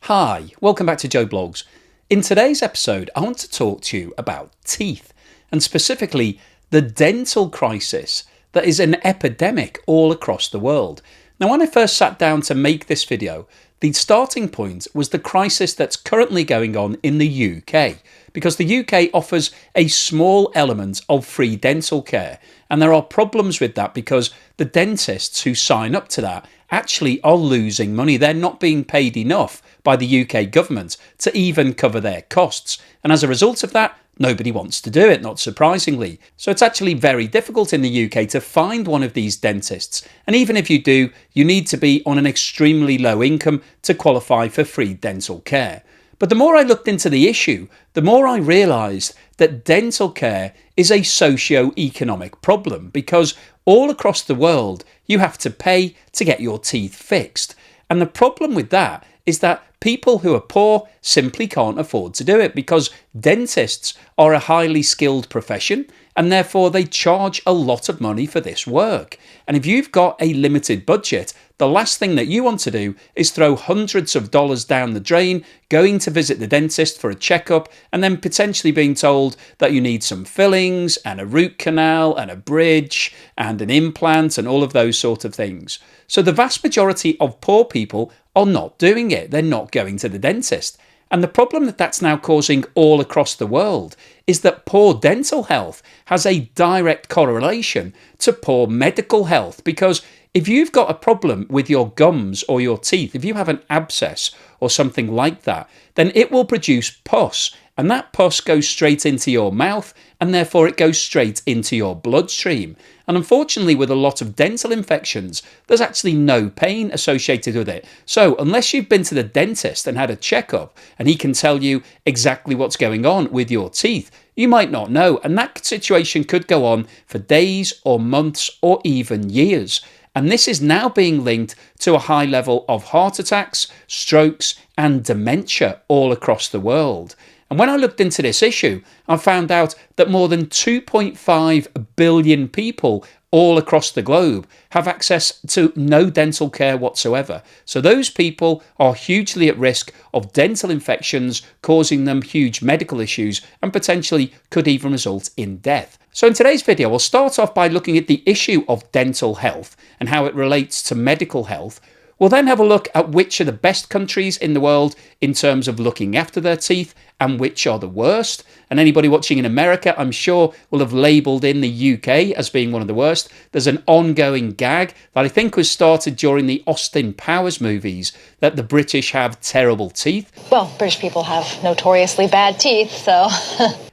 Hi, welcome back to Joe Blogs. In today's episode, I want to talk to you about teeth, and specifically the dental crisis that is an epidemic all across the world. Now, when I first sat down to make this video, the starting point was the crisis that's currently going on in the UK, because the UK offers a small element of free dental care, and there are problems with that because the dentists who sign up to that actually are losing money. They're not being paid enough by the UK government to even cover their costs, and as a result of that, nobody wants to do it, not surprisingly. So it's actually very difficult in the UK to find one of these dentists, and even if you do, you need to be on an extremely low income to qualify for free dental care. But the more I looked into the issue, the more I realised that dental care is a socio-economic problem, because all across the world you have to pay to get your teeth fixed. And the problem with that is that people who are poor simply can't afford to do it, because dentists are a highly skilled profession and therefore they charge a lot of money for this work. And if you've got a limited budget, the last thing that you want to do is throw hundreds of dollars down the drain going to visit the dentist for a checkup and then potentially being told that you need some fillings and a root canal and a bridge and an implant and all of those sort of things. So the vast majority of poor people are not doing it. They're not going to the dentist. And the problem that that's now causing all across the world is that poor dental health has a direct correlation to poor medical health, because if you've got a problem with your gums or your teeth, if you have an abscess or something like that, then it will produce pus, and that pus goes straight into your mouth, and therefore it goes straight into your bloodstream. And unfortunately, with a lot of dental infections, there's actually no pain associated with it. So unless you've been to the dentist and had a checkup and he can tell you exactly what's going on with your teeth, you might not know. And that situation could go on for days or months or even years. And this is now being linked to a high level of heart attacks, strokes, and dementia all across the world. And when I looked into this issue, I found out that more than 2.5 billion people all across the globe have access to no dental care whatsoever. So those people are hugely at risk of dental infections, causing them huge medical issues and potentially could even result in death. So in today's video, we'll start off by looking at the issue of dental health and how it relates to medical health. We'll then have a look at which are the best countries in the world in terms of looking after their teeth and which are the worst. And anybody watching in America, I'm sure, will have labelled in the UK as being one of the worst. There's an ongoing gag that I think was started during the Austin Powers movies, that the British have terrible teeth. Well, British people have notoriously bad teeth, so...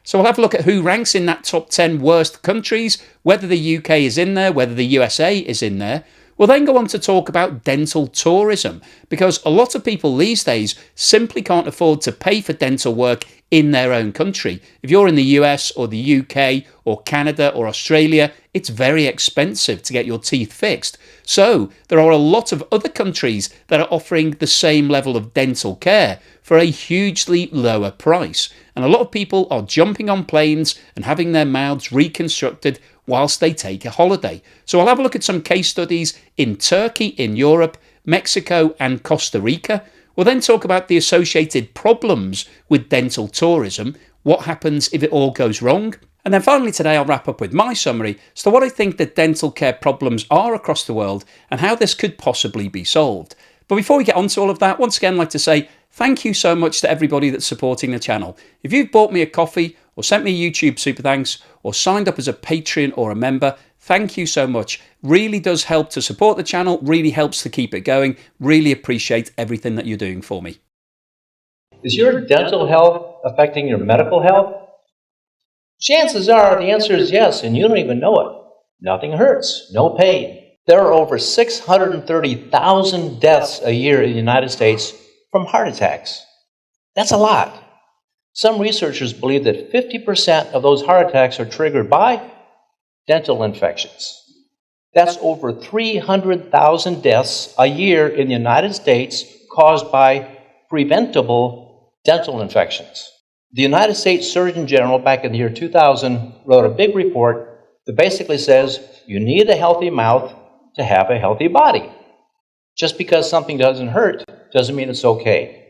So we'll have a look at who ranks in that top 10 worst countries, whether the UK is in there, whether the USA is in there. We'll then go on to talk about dental tourism, because a lot of people these days simply can't afford to pay for dental work in their own country. If you're in the US or the UK or Canada or Australia, it's very expensive to get your teeth fixed. So there are a lot of other countries that are offering the same level of dental care for a hugely lower price. And a lot of people are jumping on planes and having their mouths reconstructed whilst they take a holiday. So I'll have a look at some case studies in Turkey, in Europe, Mexico and Costa Rica. We'll then talk about the associated problems with dental tourism, what happens if it all goes wrong. And then finally today I'll wrap up with my summary as to what I think the dental care problems are across the world and how this could possibly be solved. But before we get on to all of that, once again I'd like to say thank you so much to everybody that's supporting the channel. If you've bought me a coffee or sent me a YouTube super thanks or signed up as a Patreon or a member, thank you so much. Really does help to support the channel, really helps to keep it going. Really appreciate everything that you're doing for me. Is your dental health affecting your medical health? Chances are the answer is yes, and you don't even know it. Nothing hurts, no pain. There are over 630,000 deaths a year in the United States from heart attacks. That's a lot. Some researchers believe that 50% of those heart attacks are triggered by dental infections. That's over 300,000 deaths a year in the United States caused by preventable dental infections. The United States Surgeon General back in the year 2000 wrote a big report that basically says you need a healthy mouth to have a healthy body. Just because something doesn't hurt doesn't mean it's okay.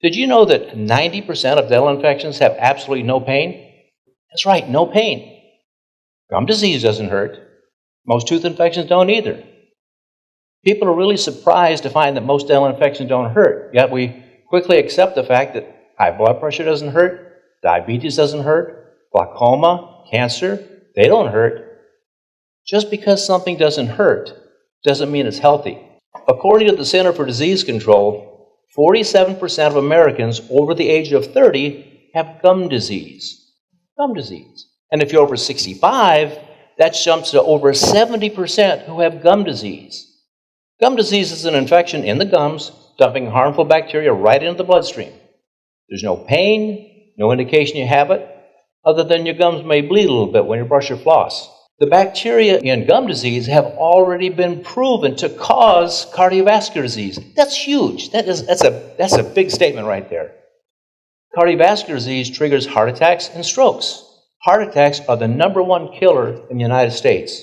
Did you know that 90% of dental infections have absolutely no pain? That's right, no pain. Gum disease doesn't hurt. Most tooth infections don't either. People are really surprised to find that most dental infections don't hurt, yet we quickly accept the fact that high blood pressure doesn't hurt, diabetes doesn't hurt, glaucoma, cancer, they don't hurt. Just because something doesn't hurt doesn't mean it's healthy. According to the Center for Disease Control, 47% of Americans over the age of 30 have gum disease. Gum disease. And if you're over 65, that jumps to over 70% who have gum disease. Gum disease is an infection in the gums, dumping harmful bacteria right into the bloodstream. There's no pain, no indication you have it, other than your gums may bleed a little bit when you brush your floss. The bacteria in gum disease have already been proven to cause cardiovascular disease. That's huge. That's a big statement right there. Cardiovascular disease triggers heart attacks and strokes. Heart attacks are the #1 killer in the United States.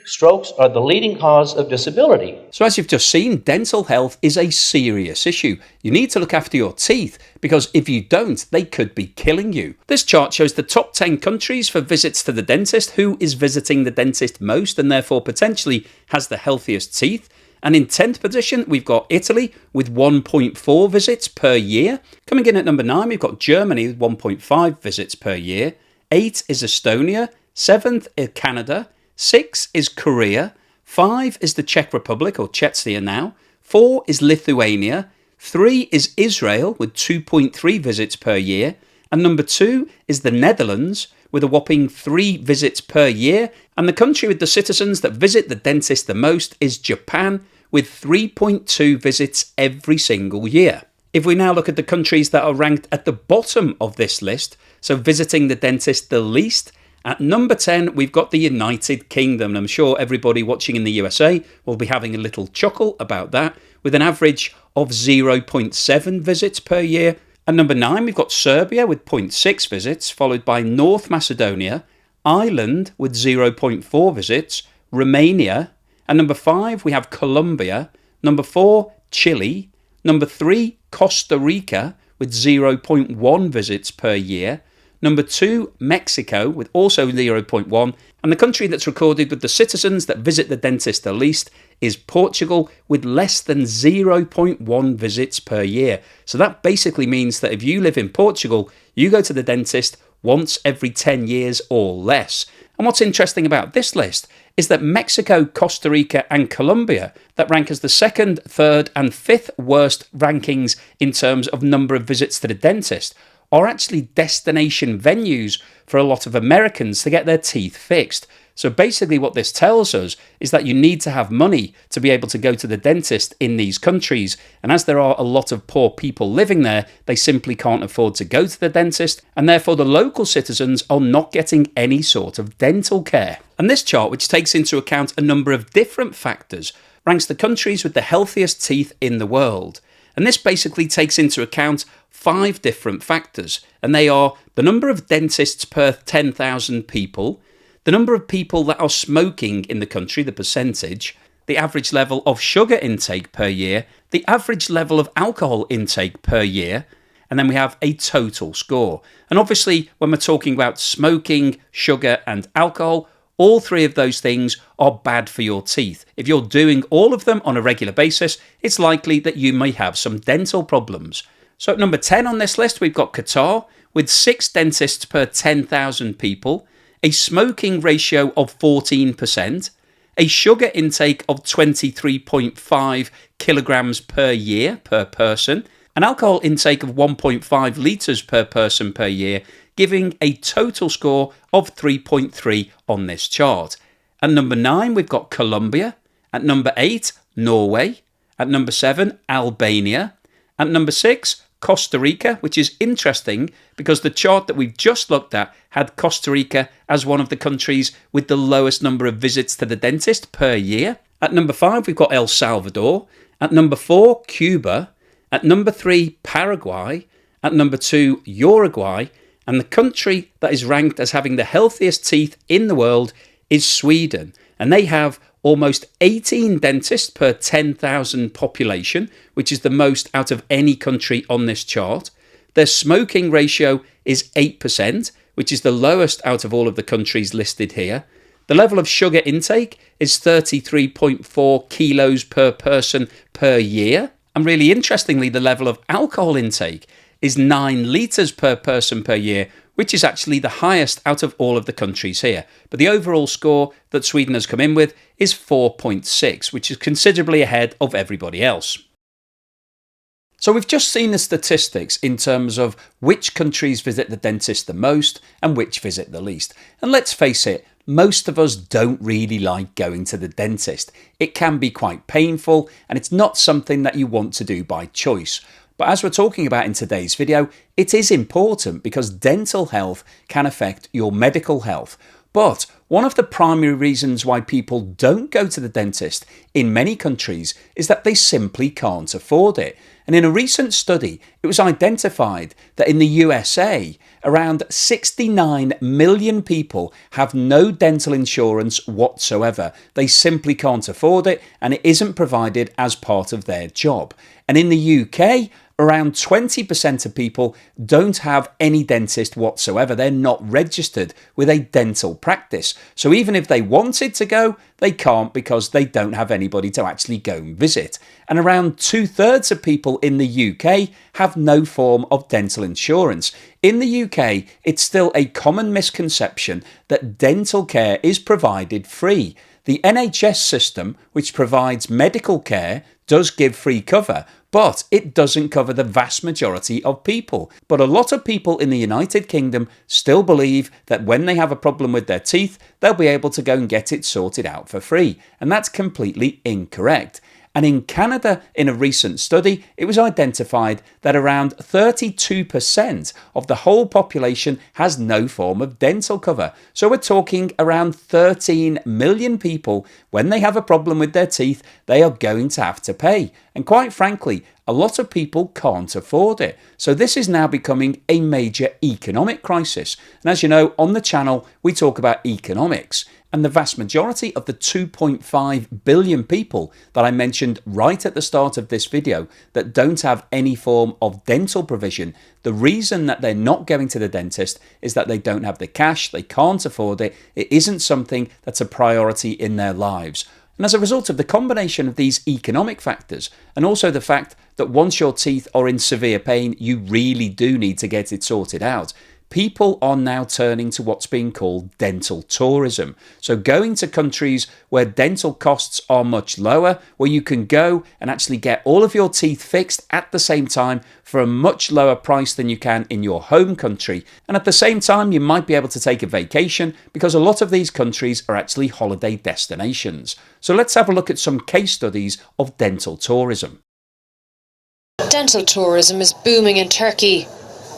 Strokes are the leading cause of disability. So as you've just seen, dental health is a serious issue. You need to look after your teeth because if you don't, they could be killing you. This chart shows the top 10 countries for visits to the dentist, who is visiting the dentist most and therefore potentially has the healthiest teeth. And in 10th position, we've got Italy with 1.4 visits per year. Coming in at number 9, we've got Germany with 1.5 visits per year. 8 is Estonia. 7th is Canada. 6 is Korea, 5 is the Czech Republic, or Czechia now, 4 is Lithuania, 3 is Israel with 2.3 visits per year, and number 2 is the Netherlands with a whopping 3 visits per year, and the country with the citizens that visit the dentist the most is Japan with 3.2 visits every single year. If we now look at the countries that are ranked at the bottom of this list, so visiting the dentist the least, at number 10, we've got the United Kingdom. And I'm sure everybody watching in the USA will be having a little chuckle about that, with an average of 0.7 visits per year. At number 9, we've got Serbia with 0.6 visits, followed by North Macedonia, Ireland with 0.4 visits, Romania. At number 5, we have Colombia. Number 4, Chile. Number 3, Costa Rica with 0.1 visits per year. Number 2, Mexico, with also 0.1. And the country that's recorded with the citizens that visit the dentist the least is Portugal, with less than 0.1 visits per year. So that basically means that if you live in Portugal, you go to the dentist once every 10 years or less. And what's interesting about this list is that Mexico, Costa Rica and Colombia, that rank as the 2nd, 3rd and 5th worst rankings in terms of number of visits to the dentist, are actually destination venues for a lot of Americans to get their teeth fixed. So basically what this tells us is that you need to have money to be able to go to the dentist in these countries. And as there are a lot of poor people living there, they simply can't afford to go to the dentist, and therefore the local citizens are not getting any sort of dental care. And this chart, which takes into account a number of different factors, ranks the countries with the healthiest teeth in the world. And this basically takes into account 5 different factors, and they are the number of dentists per 10,000 people, the number of people that are smoking in the country, the percentage, the average level of sugar intake per year, the average level of alcohol intake per year, and then we have a total score. And obviously, when we're talking about smoking, sugar and alcohol, all 3 of those things are bad for your teeth. If you're doing all of them on a regular basis, it's likely that you may have some dental problems. So at number 10 on this list, we've got Qatar with 6 dentists per 10,000 people, a smoking ratio of 14%, a sugar intake of 23.5 kilograms per year per person, an alcohol intake of 1.5 litres per person per year, giving a total score of 3.3 on this chart. At number 9, we've got Colombia. At number 8, Norway. At number 7, Albania. At number 6, Costa Rica, which is interesting because the chart that we've just looked at had Costa Rica as one of the countries with the lowest number of visits to the dentist per year. At number 5, we've got El Salvador. At number 4, Cuba. At number 3, Paraguay. At number 2, Uruguay. And the country that is ranked as having the healthiest teeth in the world is Sweden. And they have almost 18 dentists per 10,000 population, which is the most out of any country on this chart. Their smoking ratio is 8%, which is the lowest out of all of the countries listed here. The level of sugar intake is 33.4 kilos per person per year. And really interestingly, the level of alcohol intake is 9 litres per person per year, which is actually the highest out of all of the countries here. But the overall score that Sweden has come in with is 4.6, which is considerably ahead of everybody else. So we've just seen the statistics in terms of which countries visit the dentist the most and which visit the least. And let's face it, most of us don't really like going to the dentist. It can be quite painful and it's not something that you want to do by choice. But as we're talking about in today's video, it is important because dental health can affect your medical health. But one of the primary reasons why people don't go to the dentist in many countries is that they simply can't afford it. And in a recent study, it was identified that in the USA, around 69 million people have no dental insurance whatsoever. They simply can't afford it and it isn't provided as part of their job. And in the UK, around 20% of people don't have any dentist whatsoever. They're not registered with a dental practice. So even if they wanted to go, they can't because they don't have anybody to actually go and visit. And around 2/3 of people in the UK have no form of dental insurance. In the UK, it's still a common misconception that dental care is provided free. The NHS system, which provides medical care, does give free cover, but it doesn't cover the vast majority of people. But a lot of people in the United Kingdom still believe that when they have a problem with their teeth, they'll be able to go and get it sorted out for free. And that's completely incorrect. And in Canada, in a recent study, it was identified that around 32% of the whole population has no form of dental cover. So we're talking around 13 million people, when they have a problem with their teeth, they are going to have to pay. And quite frankly, a lot of people can't afford it. So this is now becoming a major economic crisis. And as you know, on the channel, we talk about economics. And the vast majority of the 2.5 billion people that I mentioned right at the start of this video that don't have any form of dental provision, the reason that they're not going to the dentist is that they don't have the cash, they can't afford it, it isn't something that's a priority in their lives. And as a result of the combination of these economic factors and also the fact that once your teeth are in severe pain, you really do need to get it sorted out, people are now turning to what's being called dental tourism. So going to countries where dental costs are much lower, where you can go and actually get all of your teeth fixed at the same time for a much lower price than you can in your home country. And at the same time, you might be able to take a vacation because a lot of these countries are actually holiday destinations. So let's have a look at some case studies of dental tourism. Dental tourism is booming in Turkey.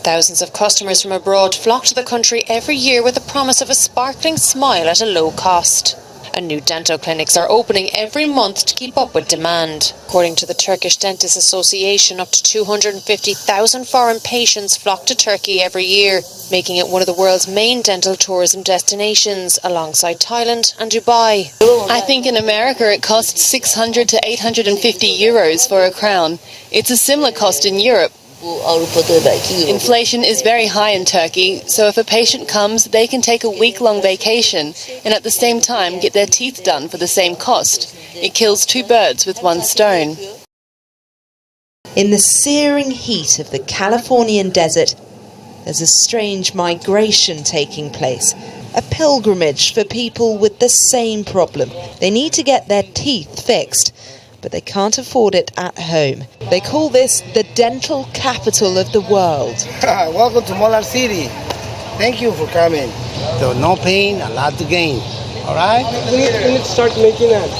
Thousands of customers from abroad flock to the country every year with the promise of a sparkling smile at a low cost. And new dental clinics are opening every month to keep up with demand. According to the Turkish Dentists Association, up to 250,000 foreign patients flock to Turkey every year, making it one of the world's main dental tourism destinations, alongside Thailand and Dubai. I think in America it costs 600 to 850 euros for a crown. It's a similar cost in Europe. Inflation is very high in Turkey, so if a patient comes, they can take a week-long vacation and at the same time get their teeth done for the same cost. It kills two birds with one stone. In the searing heat of the Californian desert, there's a strange migration taking place. A pilgrimage for people with the same problem. They need to get their teeth fixed, but they can't afford it at home. They call this the dental capital of the world. Welcome to Molar City. Thank you for coming. So no pain, a lot to gain. All right? We need to start taking an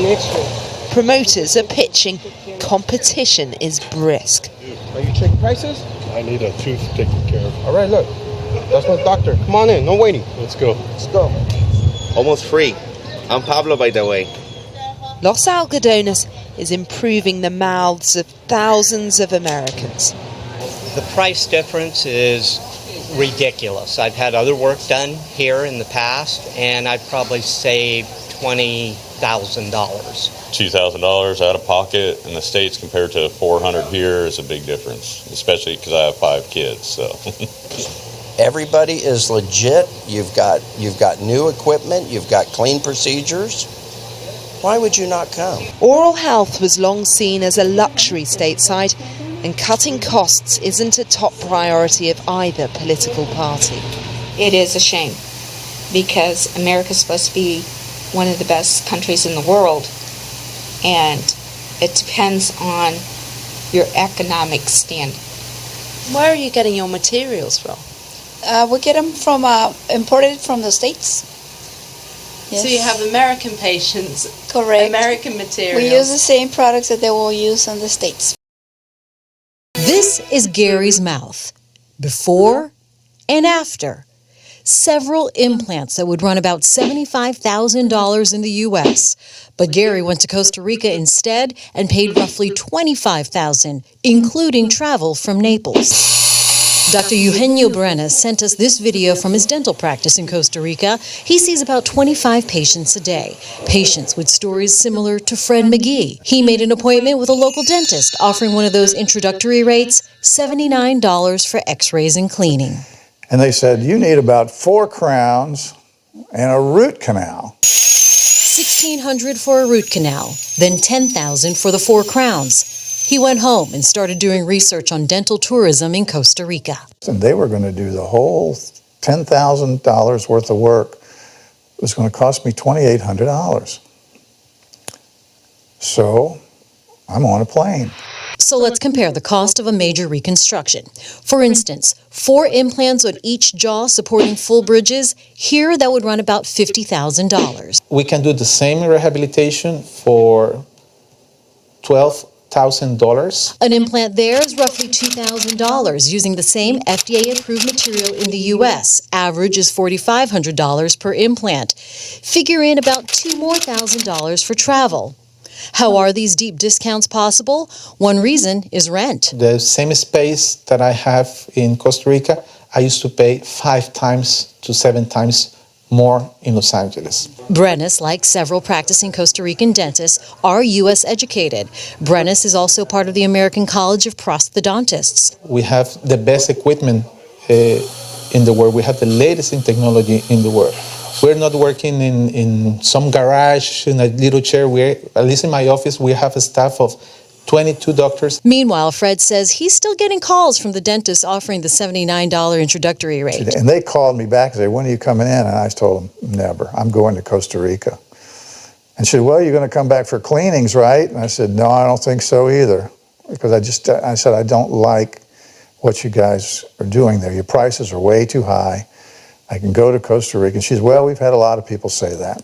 X-ray. Promoters are pitching. Competition is brisk. Are you checking prices? I need a tooth taken care of. All right, look. That's my doctor. Come on in. No waiting. Let's go. Let's go. Almost free. I'm Pablo, by the way. Los Algodones is improving the mouths of thousands of Americans. The price difference is ridiculous. I've had other work done here in the past, and I've probably saved $20,000 $2,000. $2,000 out of pocket in the States compared to $400 here is a big difference, especially because I have 5 kids. So everybody is legit. You've got new equipment. You've got clean procedures. Why would you not come? Oral health was long seen as a luxury stateside, and cutting costs isn't a top priority of either political party. It is a shame, because America's supposed to be one of the best countries in the world, and it depends on your economic standing. Where are you getting your materials from? We get them from imported from the States. Yes. So you have American patients, correct? American materials. We use the same products that they will use in the States. This is Gary's mouth, before and after. Several implants that would run about $75,000 in the U.S. But Gary went to Costa Rica instead and paid roughly $25,000, including travel from Naples. Dr. Eugenio Brenes sent us this video from his dental practice in Costa Rica. He sees about 25 patients a day, patients with stories similar to Fred McGee. He made an appointment with a local dentist, offering one of those introductory rates, $79 for x-rays and cleaning. And they said, you need about 4 crowns and a root canal. $1,600 for a root canal, then $10,000 for the 4 crowns. He went home and started doing research on dental tourism in Costa Rica. And they were going to do the whole $10,000 worth of work. It was going to cost me $2,800. So I'm on a plane. So let's compare the cost of a major reconstruction. For instance, 4 implants on each jaw supporting full bridges. Here, that would run about $50,000. We can do the same rehabilitation for $12,000. An implant there is roughly $2,000 using the same FDA-approved material in the U.S. Average is $4,500 per implant. Figure in about $2,000 for travel. How are these deep discounts possible? One reason is rent. The same space that I have in Costa Rica, I used to pay 5 times to 7 times more in Los Angeles. Brenes, like several practicing Costa Rican dentists, are U.S. educated. Brenes is also part of the American College of Prosthodontists. We have the best equipment in the world. We have the latest in technology in the world. We're not working in some garage in a little chair. At least in my office, we have a staff of 22 doctors. Meanwhile, Fred says he's still getting calls from the dentists offering the $79 introductory rate. And they called me back and said, when are you coming in? And I told them, never. I'm going to Costa Rica. And she said, well, you're going to come back for cleanings, right? And I said, no, I don't think so either. Because I said, I don't like what you guys are doing there. Your prices are way too high. I can go to Costa Rica. And she said, well, we've had a lot of people say that.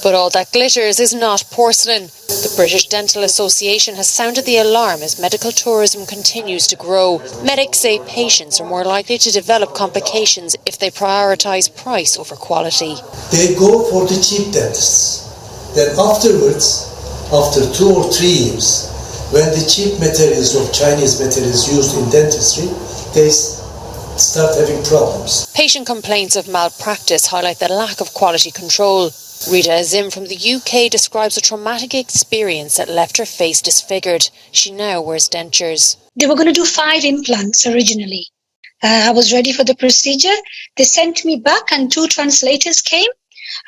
But all that glitters is not porcelain. The British Dental Association has sounded the alarm as medical tourism continues to grow. Medics say patients are more likely to develop complications if they prioritise price over quality. They go for the cheap dentists. Then afterwards, after 2 or 3 years, when the cheap materials of Chinese materials used in dentistry, they start having problems. Patient complaints of malpractice highlight the lack of quality control. Rita Azim from the UK describes a traumatic experience that left her face disfigured. She now wears dentures. They were going to do 5 implants originally. I was ready for the procedure. They sent me back and 2 translators came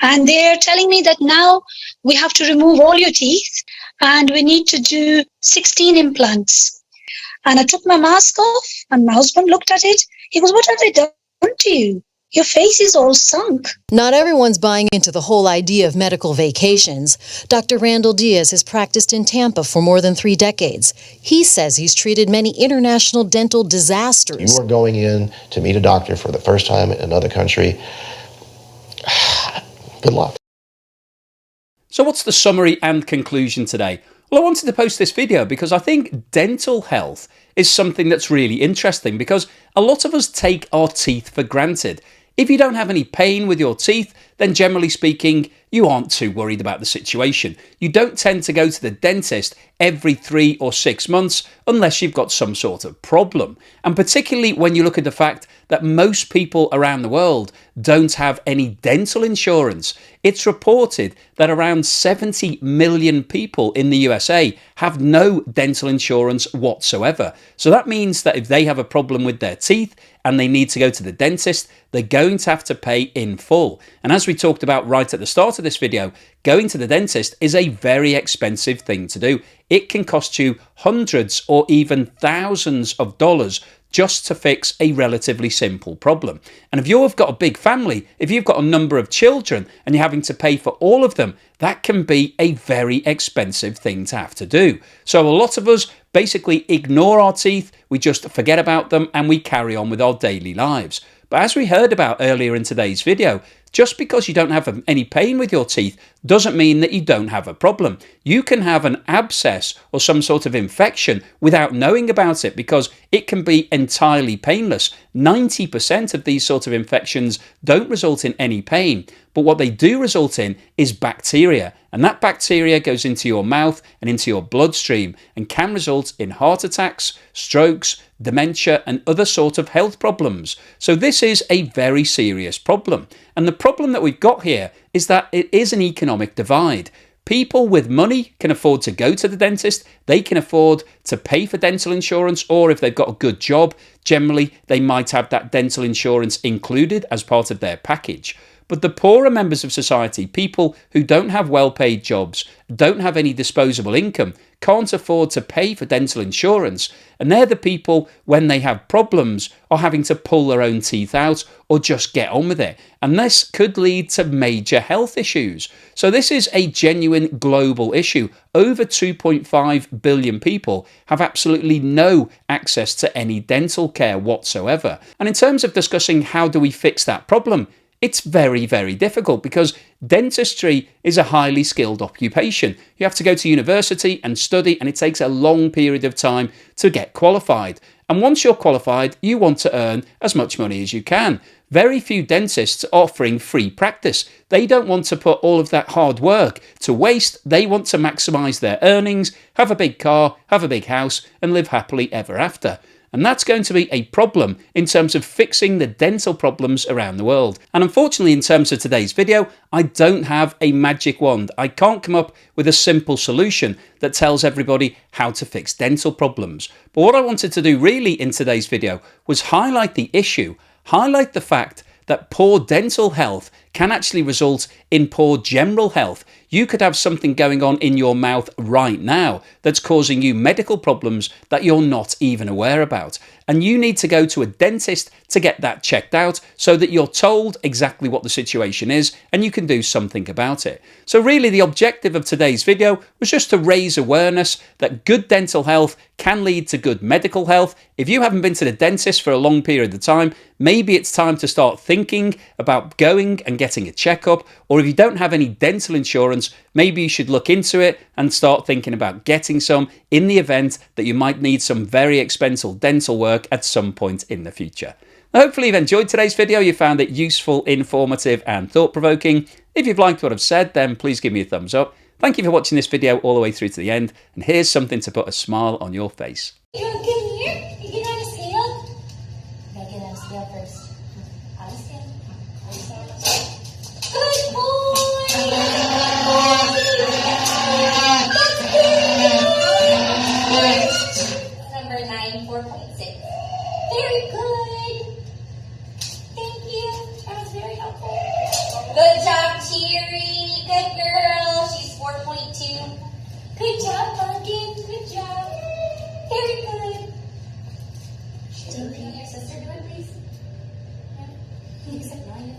and they're telling me that now we have to remove all your teeth and we need to do 16 implants. And I took my mask off and my husband looked at it. He goes, what have they done to you? Your face is all sunk. Not everyone's buying into the whole idea of medical vacations. Dr. Randall Diaz has practiced in Tampa for more than 3 decades. He says he's treated many international dental disasters. You are going in to meet a doctor for the first time in another country. Good luck. So what's the summary and conclusion today? Well, I wanted to post this video because I think dental health is something that's really interesting because a lot of us take our teeth for granted. If you don't have any pain with your teeth, then generally speaking, you aren't too worried about the situation. You don't tend to go to the dentist every 3 or 6 months unless you've got some sort of problem. And particularly when you look at the fact that most people around the world don't have any dental insurance. It's reported that around 70 million people in the USA have no dental insurance whatsoever. So that means that if they have a problem with their teeth and they need to go to the dentist, they're going to have to pay in full. And as we talked about right at the start of this video, going to the dentist is a very expensive thing to do. It can cost you hundreds or even thousands of dollars just to fix a relatively simple problem. And if you've got a big family, if you've got a number of children and you're having to pay for all of them, that can be a very expensive thing to have to do. So a lot of us basically ignore our teeth, we just forget about them and we carry on with our daily lives. But as we heard about earlier in today's video, just because you don't have any pain with your teeth doesn't mean that you don't have a problem. You can have an abscess or some sort of infection without knowing about it because it can be entirely painless. 90% of these sort of infections don't result in any pain, but what they do result in is bacteria. And that bacteria goes into your mouth and into your bloodstream and can result in heart attacks, strokes, dementia and other sort of health problems. So this is a very serious problem. And the problem that we've got here is that it is an economic divide. People with money can afford to go to the dentist, they can afford to pay for dental insurance, or if they've got a good job, generally they might have that dental insurance included as part of their package. But the poorer members of society, people who don't have well-paid jobs, don't have any disposable income, can't afford to pay for dental insurance, and they're the people, when they have problems, are having to pull their own teeth out or just get on with it. And this could lead to major health issues. So this is a genuine global issue. Over 2.5 billion people have absolutely no access to any dental care whatsoever. And in terms of discussing how do we fix that problem, it's very, very difficult because dentistry is a highly skilled occupation. You have to go to university and study, and it takes a long period of time to get qualified. And once you're qualified, you want to earn as much money as you can. Very few dentists are offering free practice. They don't want to put all of that hard work to waste. They want to maximise their earnings, have a big car, have a big house, and live happily ever after. And that's going to be a problem in terms of fixing the dental problems around the world. And unfortunately, in terms of today's video, I don't have a magic wand. I can't come up with a simple solution that tells everybody how to fix dental problems. But what I wanted to do really in today's video was highlight the issue, highlight the fact that poor dental health can actually result in poor general health. You could have something going on in your mouth right now that's causing you medical problems that you're not even aware about. And you need to go to a dentist to get that checked out so that you're told exactly what the situation is and you can do something about it. So really the objective of today's video was just to raise awareness that good dental health can lead to good medical health. If you haven't been to the dentist for a long period of time, maybe it's time to start thinking about going and getting a checkup, or if you don't have any dental insurance, maybe you should look into it and start thinking about getting some in the event that you might need some very expensive dental work at some point in the future. Hopefully you've enjoyed today's video, you found it useful, informative and thought-provoking. If you've liked what I've said, then please give me a thumbs up. Thank you for watching this video all the way through to the end, and here's something to put a smile on your face. You want to get in here? You get on a scale? You gotta get on a scale first. On a scale. Good boy! Number 9, 4.6. Very good. Thank you. That was very helpful. Good job, Cheery. Good girl. She's 4.2. Good job, Pumpkin. Good job. Very good. Can your sister do it, please? No? You accept mine?